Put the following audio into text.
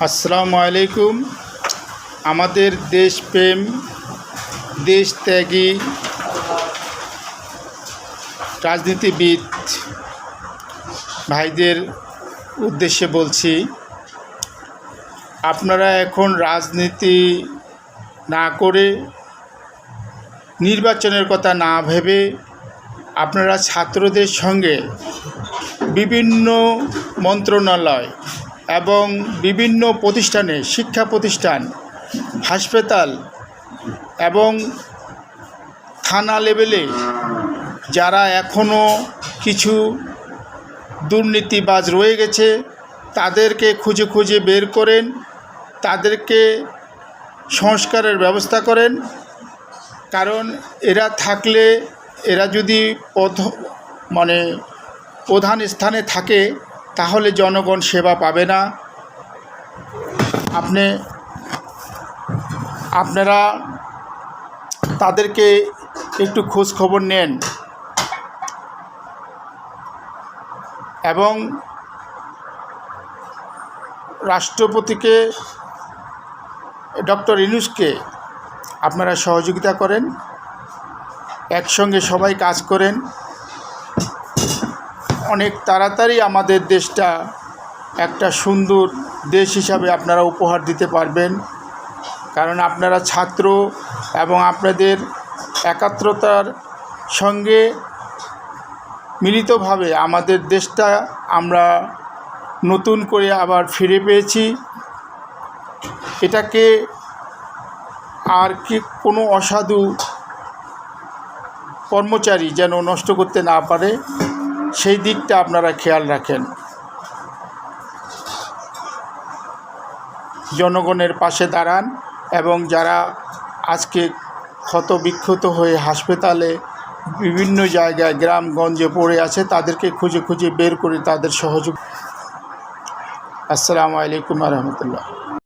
আসসালামু আলাইকুম। আমাদের দেশপ্রেম দেশত্যাগী রাজনীতিবিদ ভাইদের উদ্দেশ্যে বলছি, আপনারা এখন রাজনীতি না করে, নির্বাচনের কথা না ভেবে আপনারা ছাত্রদের সঙ্গে বিভিন্ন মন্ত্রণালয় এবং বিভিন্ন প্রতিষ্ঠানে, শিক্ষা প্রতিষ্ঠান, হাসপাতাল এবং থানা লেভেলে যারা এখনও কিছু দুর্নীতিবাজ রয়ে গেছে তাদেরকে খুঁজে খুঁজে বের করেন, তাদেরকে সংস্কারের ব্যবস্থা করেন। কারণ এরা থাকলে, এরা যদি প্রধান স্থানে থাকে তাহলে জনগণ সেবা পাবে না। আপনারা তাদেরকে একটু খোঁজ খবর নেন এবং রাষ্ট্রপতিকে, ডক্টর ইউনূসকে আপনারা সহযোগিতা করেন, একসঙ্গে সবাই কাজ করেন। অনেক তাড়াতাড়ি আমাদের দেশটা একটা সুন্দর দেশ হিসাবে আপনারা উপহার দিতে পারবেন। কারণ আপনারা ছাত্র এবং আপনাদের একাত্রতার সঙ্গে মিলিতভাবে আমাদের দেশটা আমরা নতুন করে আবার ফিরে পেয়েছি। এটাকে আর কি কোনো অসাধু কর্মচারী যেন নষ্ট করতে না পারে, সেই দিকটা আপনারা খেয়াল রাখেন। জনগণের পাশে দাঁড়ান এবং যারা আজকে ক্ষতবিক্ষত হয়ে হাসপাতালে বিভিন্ন জায়গায় গ্রামগঞ্জে পড়ে আছে তাদেরকে খুঁজে খুঁজে বের করে তাদের সহযোগ। আসসালামু আলাইকুম ওয়া রাহমাতুল্লাহ।